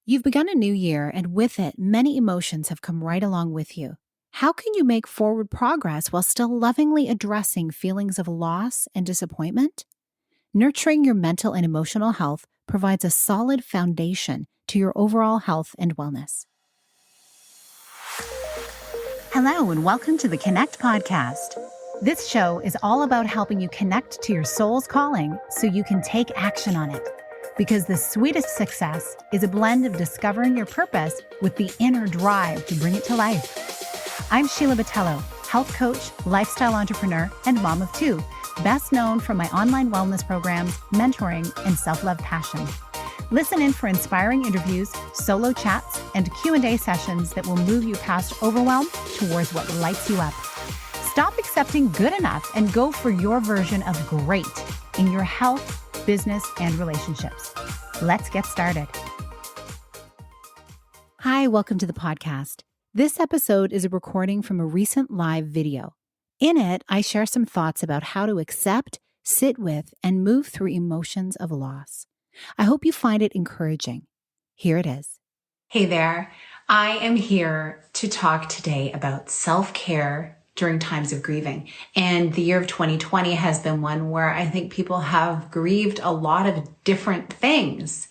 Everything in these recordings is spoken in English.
You've begun a new year, and with it, many emotions have come right along with you. How can you make forward progress while still lovingly addressing feelings of loss and disappointment? Nurturing your mental and emotional health provides a solid foundation to your overall health and wellness. Hello, and welcome to the Connect Podcast. This show is all about helping you connect to your soul's calling so you can take action on it. Because the sweetest success is a blend of discovering your purpose with the inner drive to bring it to life. I'm Sheila, health coach, lifestyle entrepreneur, and mom of two, best known for my online wellness programs, mentoring, and self-love passion. Listen in for inspiring interviews, solo chats, and Q&A sessions that will move you past overwhelm towards what lights you up. Stop accepting good enough and go for your version of great in your health, business, and relationships. Let's get started. Hi, welcome to the podcast. This episode is a recording from a recent live video. In it, I share some thoughts about how to accept, sit with, and move through emotions of loss. I hope you find it encouraging. Here it is. Hey there. I am here to talk today about self-care during times of grieving. And the year of 2020 has been one where I think people have grieved a lot of different things.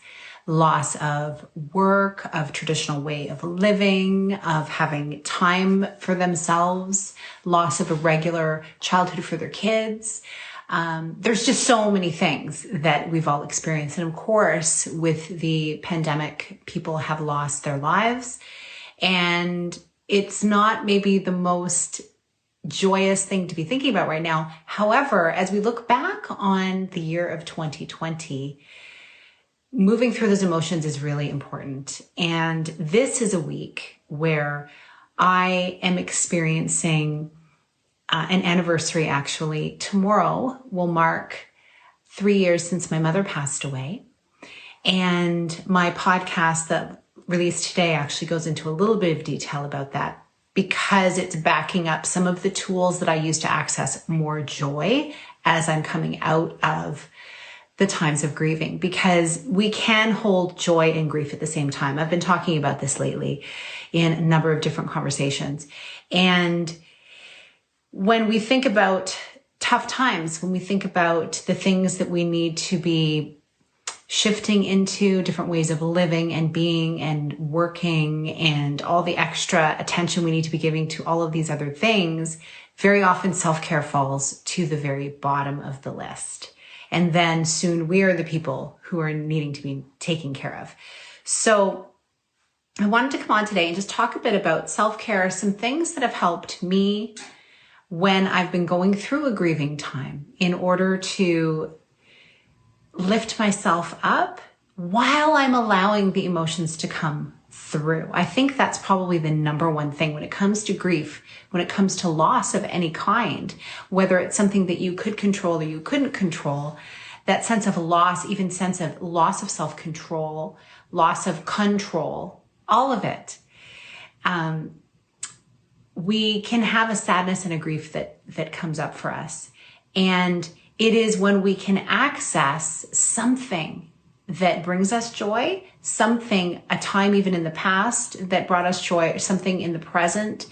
Loss of work, of traditional way of living, of having time for themselves, loss of a regular childhood for their kids. There's just so many things that we've all experienced. And of course, with the pandemic, people have lost their lives. And it's not maybe the most joyous thing to be thinking about right now. However, as we look back on the year of 2020, moving through those emotions is really important. And this is a week where I am experiencing an anniversary, actually. Tomorrow will mark 3 years since my mother passed away. And my podcast that released today actually goes into a little bit of detail about that, because it's backing up some of the tools that I use to access more joy as I'm coming out of the times of grieving, because we can hold joy and grief at the same time. I've been talking about this lately in a number of different conversations. And when we think about tough times, when we think about the things that we need to be shifting into, different ways of living and being and working, and all the extra attention we need to be giving to all of these other things, very often self-care falls to the very bottom of the list. And then soon we are the people who are needing to be taken care of. So I wanted to come on today and just talk a bit about self-care, some things that have helped me when I've been going through a grieving time in order to lift myself up while I'm allowing the emotions to come through. I think that's probably the number one thing when it comes to grief, when it comes to loss of any kind, whether it's something that you could control or you couldn't control, that sense of loss, even sense of loss of self-control, loss of control, all of it. We can have a sadness and a grief that comes up for us. And it is when we can access something that brings us joy, something, a time even in the past that brought us joy, something in the present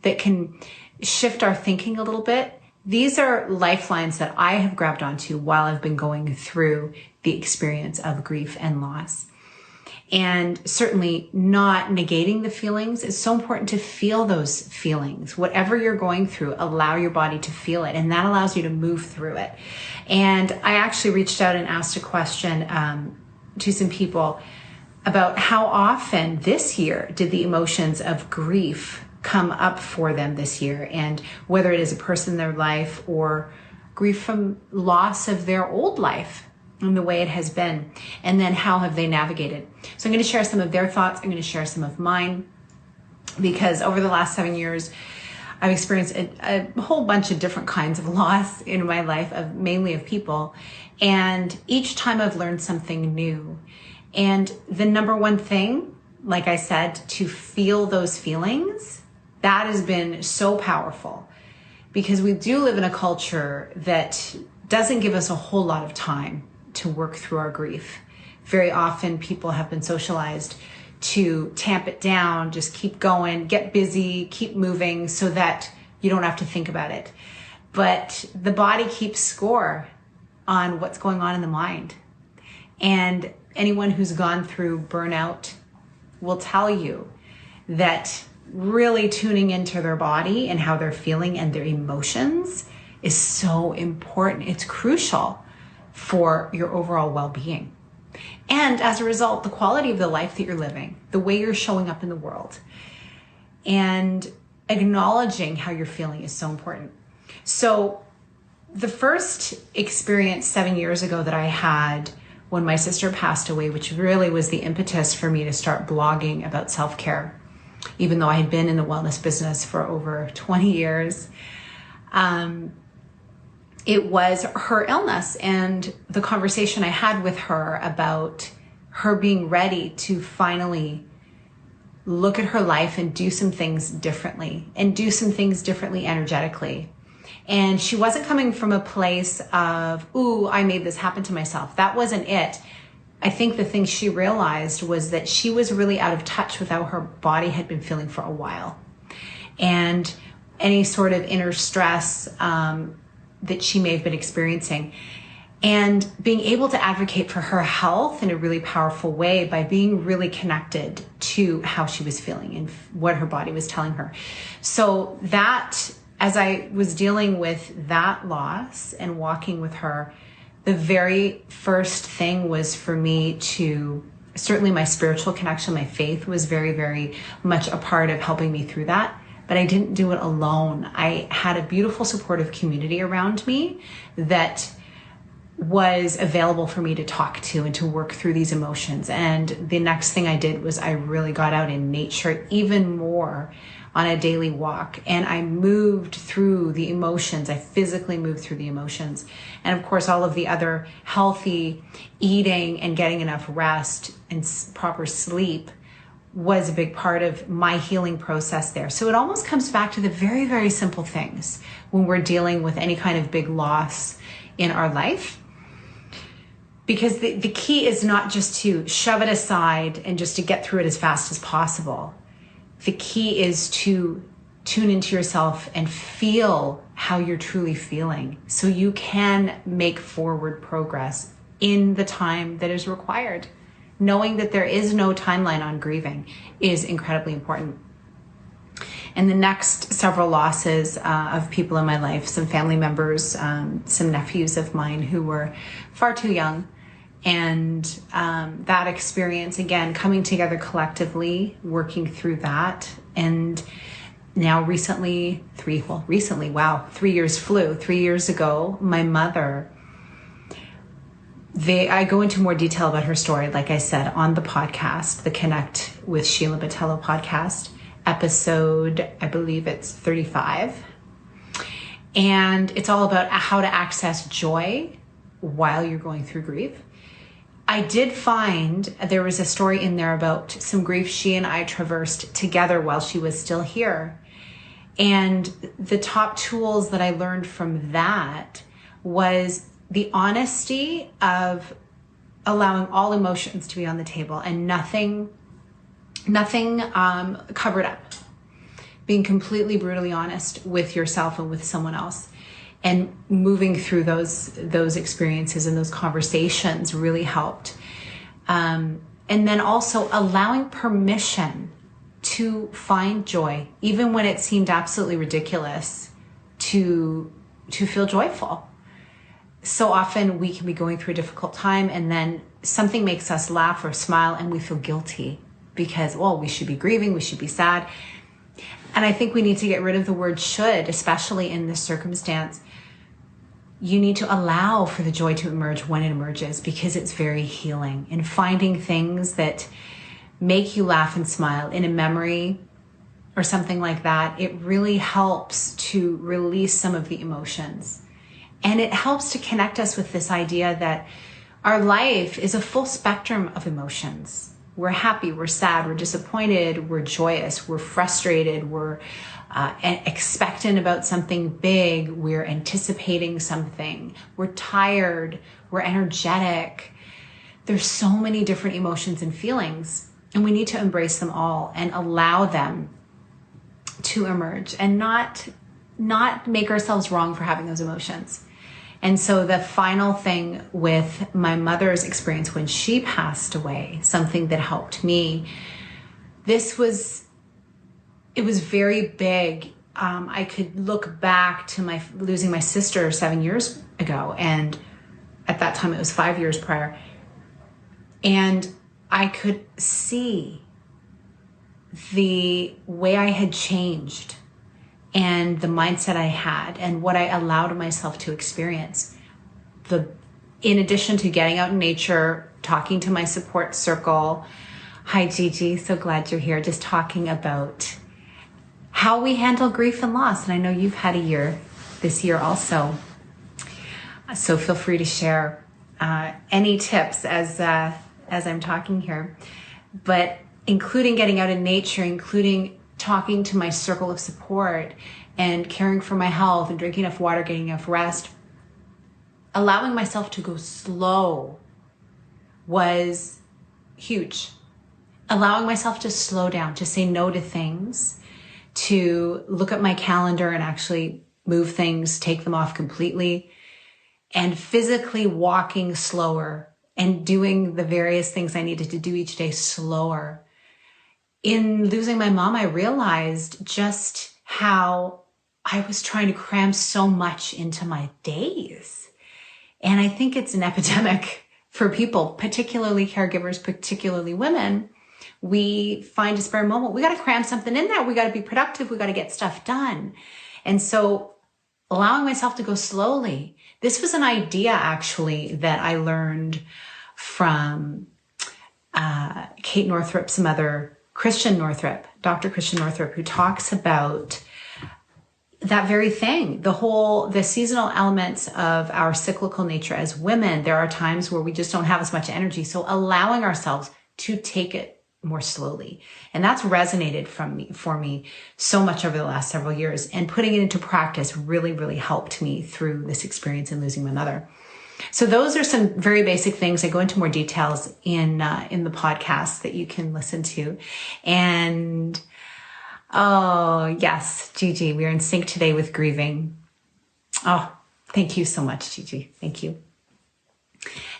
that can shift our thinking a little bit. These are lifelines that I have grabbed onto while I've been going through the experience of grief and loss. And certainly not negating the feelings. It's so important to feel those feelings. Whatever you're going through, allow your body to feel it. And that allows you to move through it. And I actually reached out and asked a question to some people about how often this year did the emotions of grief come up for them this year, and whether it is a person in their life or grief from loss of their old life and the way it has been, and then how have they navigated. So I'm going to share some of their thoughts. I'm going to share some of mine, because over the last 7 years, I've experienced a whole bunch of different kinds of loss in my life, mainly of people. And each time I've learned something new. And the number one thing, like I said, to feel those feelings, that has been so powerful, because we do live in a culture that doesn't give us a whole lot of time to work through our grief. Very often people have been socialized to tamp it down, just keep going, get busy, keep moving so that you don't have to think about it. But the body keeps score on what's going on in the mind. And anyone who's gone through burnout will tell you that really tuning into their body and how they're feeling and their emotions is so important. It's crucial for your overall well-being. And as a result, the quality of the life that you're living, the way you're showing up in the world, and acknowledging how you're feeling is so important. So the first experience 7 years ago that I had when my sister passed away, which really was the impetus for me to start blogging about self-care, even though I had been in the wellness business for over 20 years, it was her illness and the conversation I had with her about her being ready to finally look at her life and do some things differently energetically. And she wasn't coming from a place of, ooh, I made this happen to myself. That wasn't it. I think the thing she realized was that she was really out of touch with how her body had been feeling for a while. And any sort of inner stress that she may have been experiencing. And being able to advocate for her health in a really powerful way by being really connected to how she was feeling and what her body was telling her. So that, as I was dealing with that loss and walking with her, the very first thing was for me to, certainly my spiritual connection, my faith was very, very much a part of helping me through that. But I didn't do it alone. I had a beautiful supportive community around me that was available for me to talk to and to work through these emotions. And the next thing I did was I really got out in nature even more on a daily walk. And I moved through the emotions. I physically moved through the emotions. And of course, all of the other healthy eating and getting enough rest and proper sleep was a big part of my healing process there. So it almost comes back to the very, very simple things when we're dealing with any kind of big loss in our life. Because the key is not just to shove it aside and just to get through it as fast as possible. The key is to tune into yourself and feel how you're truly feeling so you can make forward progress in the time that is required. Knowing that there is no timeline on grieving is incredibly important. And the next several losses of people in my life, some family members, some nephews of mine who were far too young. And that experience, again, coming together collectively, working through that. And now recently, 3 years flew. 3 years ago, my mother, I go into more detail about her story, like I said, on the podcast, the Connect with Sheila Botelho podcast, episode, I believe it's 35. And it's all about how to access joy while you're going through grief. I did find there was a story in there about some grief she and I traversed together while she was still here. And the top tools that I learned from that was the honesty of allowing all emotions to be on the table and nothing covered up. Being completely brutally honest with yourself and with someone else, and moving through those experiences and those conversations really helped. And then also allowing permission to find joy, even when it seemed absolutely ridiculous, to feel joyful. So often we can be going through a difficult time and then something makes us laugh or smile and we feel guilty because, well, we should be grieving, we should be sad. And I think we need to get rid of the word should, especially in this circumstance. You need to allow for the joy to emerge when it emerges because it's very healing. And finding things that make you laugh and smile in a memory or something like that, it really helps to release some of the emotions. And it helps to connect us with this idea that our life is a full spectrum of emotions. We're happy, we're sad, we're disappointed, we're joyous, we're frustrated, we're expectant about something big, we're anticipating something, we're tired, we're energetic. There's so many different emotions and feelings. And we need to embrace them all and allow them to emerge and not make ourselves wrong for having those emotions. And so the final thing with my mother's experience when she passed away, something that helped me, it was very big. I could look back to losing my sister 7 years ago. And at that time it was 5 years prior. And I could see the way I had changed and the mindset I had and what I allowed myself to experience. In addition to getting out in nature, talking to my support circle. Hi, Gigi. So glad you're here. Just talking about how we handle grief and loss. And I know you've had a year this year also. So feel free to share any tips as I'm talking here. But including getting out in nature, including talking to my circle of support and caring for my health and drinking enough water, getting enough rest, allowing myself to go slow was huge. Allowing myself to slow down, to say no to things, to look at my calendar and actually move things, take them off completely, and physically walking slower and doing the various things I needed to do each day slower. In losing my mom, I realized just how I was trying to cram so much into my days. And I think it's an epidemic for people, particularly caregivers, particularly women. We find a spare moment. We got to cram something in there. We got to be productive. We got to get stuff done. And so allowing myself to go slowly. This was an idea actually that I learned from Kate Northrup's mother, Dr. Christian Northrup, who talks about that very thing, the seasonal elements of our cyclical nature as women. There are times where we just don't have as much energy. So allowing ourselves to take it more slowly. And that's resonated for me so much over the last several years, and putting it into practice really, really helped me through this experience in losing my mother. So those are some very basic things. I go into more details in the podcast that you can listen to. And oh yes, Gigi, we are in sync today with grieving. Oh, thank you so much, Gigi. Thank you.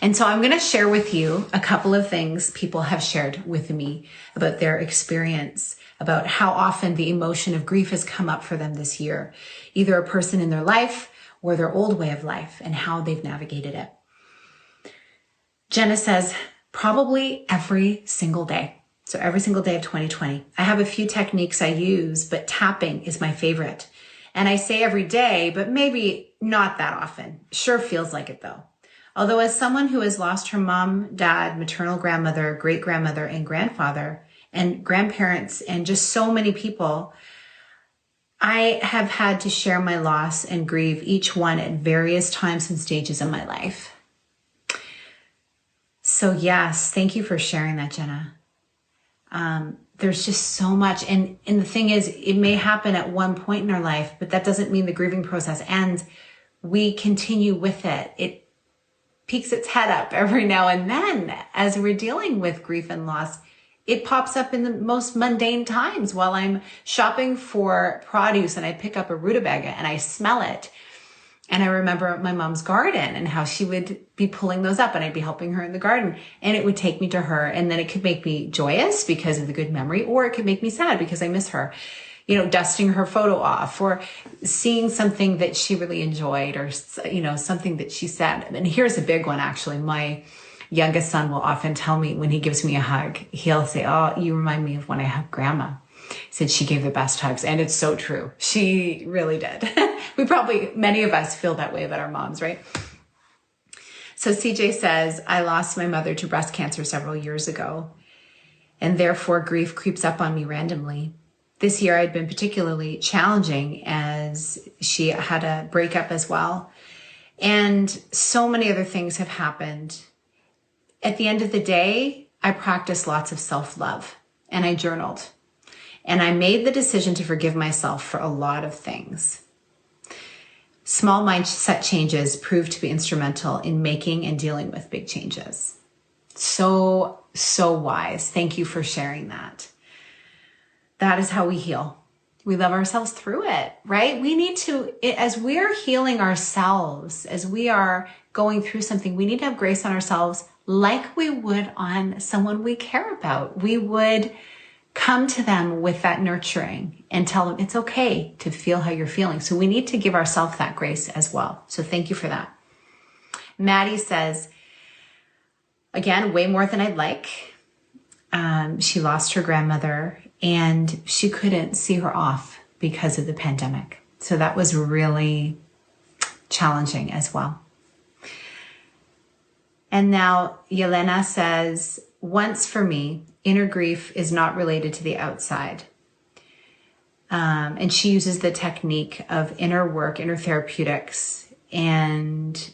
And so I'm going to share with you a couple of things people have shared with me about their experience, about how often the emotion of grief has come up for them this year, either a person in their life or their old way of life, and how they've navigated it. Jenna says, probably every single day. So every single day of 2020. I have a few techniques I use, but tapping is my favorite. And I say every day, but maybe not that often. Sure feels like it though. Although as someone who has lost her mom, dad, maternal grandmother, great-grandmother, and grandfather, and grandparents, and just so many people, I have had to share my loss and grieve each one at various times and stages in my life. So yes, thank you for sharing that, Jenna. There's just so much. And the thing is, it may happen at one point in our life, but that doesn't mean the grieving process ends. We continue with it. It peeks its head up every now and then as we're dealing with grief and loss. It pops up in the most mundane times while I'm shopping for produce and I pick up a rutabaga and I smell it. And I remember my mom's garden and how she would be pulling those up and I'd be helping her in the garden, and it would take me to her. And then it could make me joyous because of the good memory, or it could make me sad because I miss her, dusting her photo off or seeing something that she really enjoyed, or, something that she said. And here's a big one, actually. My youngest son will often tell me when he gives me a hug, he'll say, "Oh, you remind me of when I hugged grandma." He said she gave the best hugs. And it's so true. She really did. Many of us feel that way about our moms, right? So CJ says, I lost my mother to breast cancer several years ago, and therefore grief creeps up on me randomly. This year had been particularly challenging as she had a breakup as well. And so many other things have happened. At the end of the day, I practiced lots of self-love and I journaled. And I made the decision to forgive myself for a lot of things. Small mindset changes proved to be instrumental in making and dealing with big changes. So, so wise. Thank you for sharing that. That is how we heal. We love ourselves through it, right? We need to, as we're healing ourselves, as we are going through something, we need to have grace on ourselves like we would on someone we care about. We would come to them with that nurturing and tell them it's okay to feel how you're feeling. So we need to give ourselves that grace as well. So thank you for that. Maddie says, again, way more than I'd like. She lost her grandmother and she couldn't see her off because of the pandemic. So that was really challenging as well. And now Yelena says, once for me, inner grief is not related to the outside. And she uses the technique of inner work, inner therapeutics, and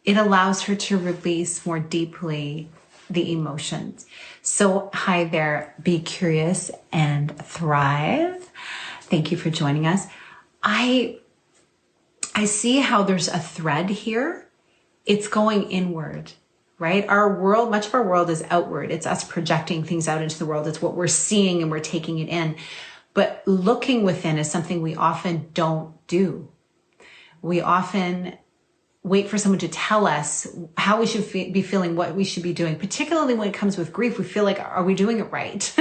it allows her to release more deeply the emotions. So hi there, be curious and thrive. Thank you for joining us. I see how there's a thread here. It's going inward, right? Our world, much of our world is outward. It's us projecting things out into the world. It's what we're seeing and we're taking it in. But looking within is something we often don't do. We often wait for someone to tell us how we should be feeling, what we should be doing, particularly when it comes with grief. We feel like, are we doing it right?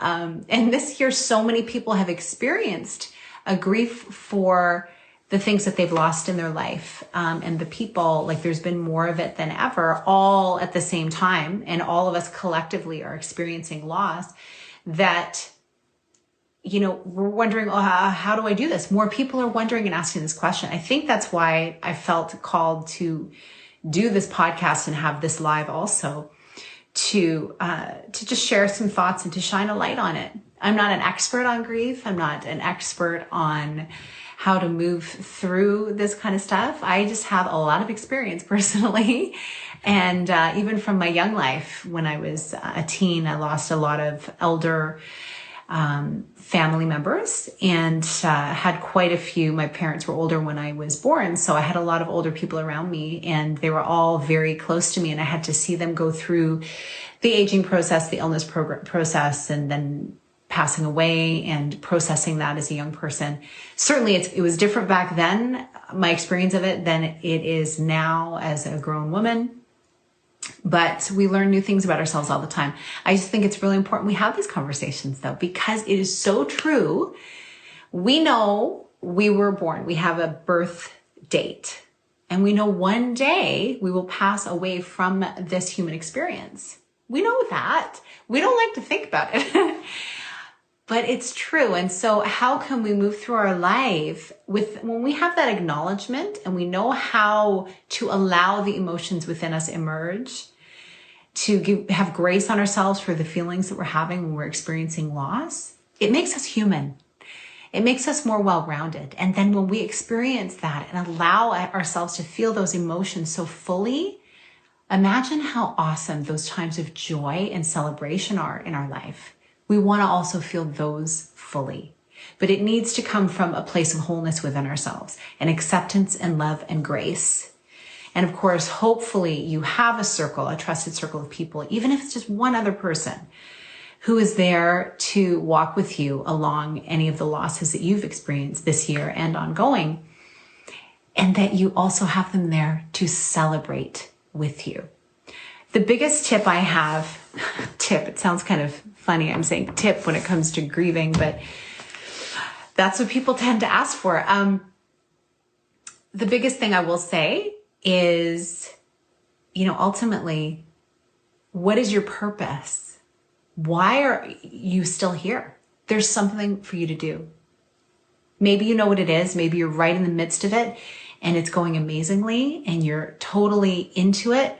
And this year, so many people have experienced a grief for the things that they've lost in their life. And the people, like there's been more of it than ever, all at the same time. And all of us collectively are experiencing loss that, you know, we're wondering, oh, how do I do this? More people are wondering and asking this question. I think that's why I felt called to do this podcast and have this live also to just share some thoughts and to shine a light on it. I'm not an expert on grief. I'm not an expert on how to move through this kind of stuff. I just have a lot of experience personally. And even from my young life, when I was a teen, I lost a lot of elder family members and had quite a few. My parents were older when I was born, so I had a lot of older people around me, and they were all very close to me, and I had to see them go through the aging process, the illness process, and then passing away and processing that as a young person. Certainly it was different back then, my experience of it, than it is now as a grown woman. But we learn new things about ourselves all the time. I just think it's really important we have these conversations though, because it is so true. We know we were born. We have a birth date. And we know one day we will pass away from this human experience. We know that. We don't like to think about it. But it's true. And so how can we move through our life when we have that acknowledgement and we know how to allow the emotions within us emerge, to have grace on ourselves for the feelings that we're having when we're experiencing loss? It makes us human. It makes us more well-rounded. And then when we experience that and allow ourselves to feel those emotions so fully, imagine how awesome those times of joy and celebration are in our life. We want to also feel those fully, but it needs to come from a place of wholeness within ourselves and acceptance and love and grace. And of course, hopefully you have a circle, a trusted circle of people, even if it's just one other person who is there to walk with you along any of the losses that you've experienced this year and ongoing, and that you also have them there to celebrate with you. The biggest tip I have, it sounds kind of funny, I'm saying tip when it comes to grieving, but that's what people tend to ask for. The biggest thing I will say is, ultimately, what is your purpose? Why are you still here? There's something for you to do. Maybe you know what it is. Maybe you're right in the midst of it and it's going amazingly and you're totally into it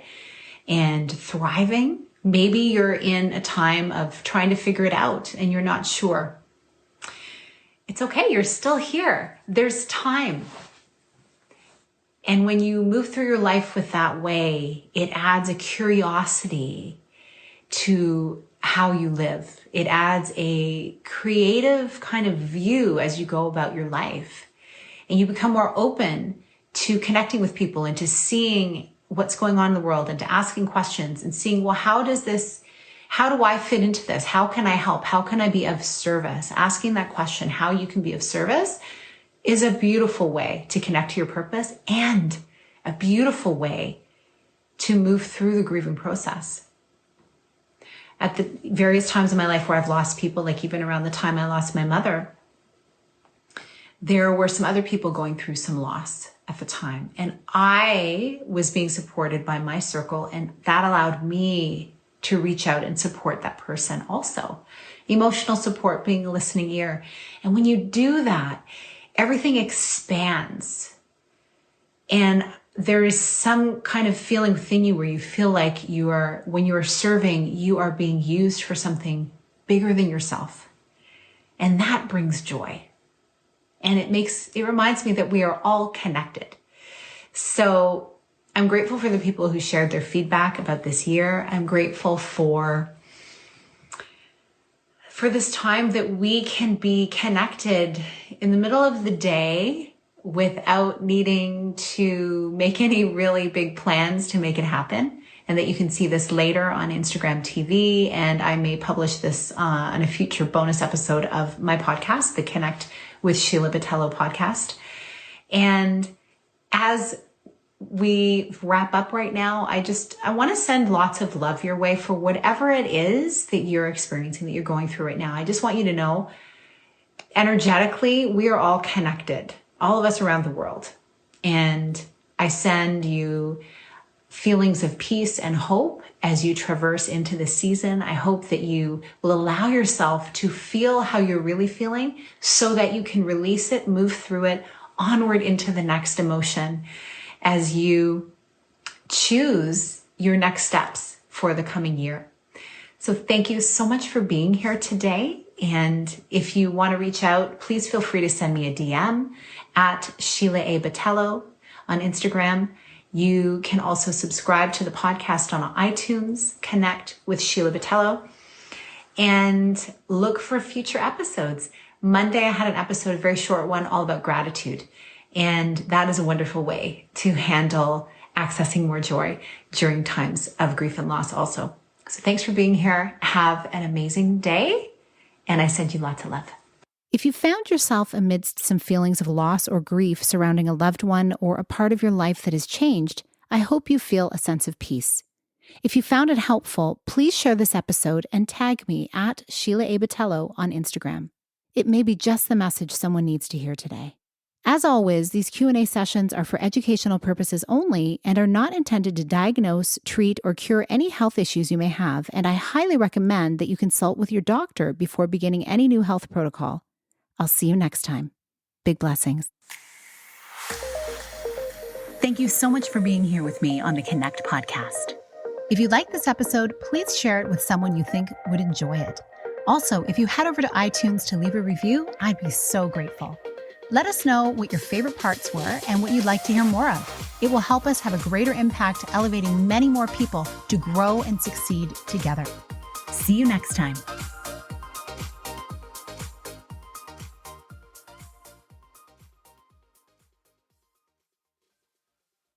and thriving. Maybe you're in a time of trying to figure it out and you're not sure. It's okay. You're still here. There's time. And when you move through your life with that way, it adds a curiosity to how you live. It adds a creative kind of view as you go about your life. And you become more open to connecting with people and to seeing what's going on in the world and to asking questions and seeing, well, how do I fit into this? How can I help? How can I be of service? Asking that question, how you can be of service, is a beautiful way to connect to your purpose and a beautiful way to move through the grieving process. At the various times in my life where I've lost people, like even around the time I lost my mother, there were some other people going through some loss at the time. And I was being supported by my circle, and that allowed me to reach out and support that person also. Emotional support, being a listening ear. And when you do that, everything expands. And there is some kind of feeling within you where you feel like when you are serving, you are being used for something bigger than yourself. And that brings joy. And it reminds me that we are all connected. So I'm grateful for the people who shared their feedback about this year. I'm grateful for this time that we can be connected in the middle of the day without needing to make any really big plans to make it happen. And that you can see this later on Instagram TV. And I may publish this on a future bonus episode of my podcast, the Connect with Sheila Botelho podcast. And as we wrap up right now, I want to send lots of love your way for whatever it is that you're experiencing, that you're going through right now. I just want you to know, energetically, we are all connected, all of us around the world. And I send you feelings of peace and hope as you traverse into this season. I hope that you will allow yourself to feel how you're really feeling so that you can release it, move through it, onward into the next emotion as you choose your next steps for the coming year. So thank you so much for being here today. And if you want to reach out, please feel free to send me a DM at Sheila A. Botelho on Instagram. You can also subscribe to the podcast on iTunes, Connect with Sheila Botelho, and look for future episodes. Monday, I had an episode, a very short one, all about gratitude. And that is a wonderful way to handle accessing more joy during times of grief and loss also. So thanks for being here. Have an amazing day. And I send you lots of love. If you found yourself amidst some feelings of loss or grief surrounding a loved one or a part of your life that has changed, I hope you feel a sense of peace. If you found it helpful, please share this episode and tag me at Sheila A. Botelho on Instagram. It may be just the message someone needs to hear today. As always, these Q&A sessions are for educational purposes only and are not intended to diagnose, treat, or cure any health issues you may have, and I highly recommend that you consult with your doctor before beginning any new health protocol. I'll see you next time. Big blessings. Thank you so much for being here with me on the Connect podcast. If you like this episode, please share it with someone you think would enjoy it. Also, if you head over to iTunes to leave a review, I'd be so grateful. Let us know what your favorite parts were and what you'd like to hear more of. It will help us have a greater impact, elevating many more people to grow and succeed together. See you next time.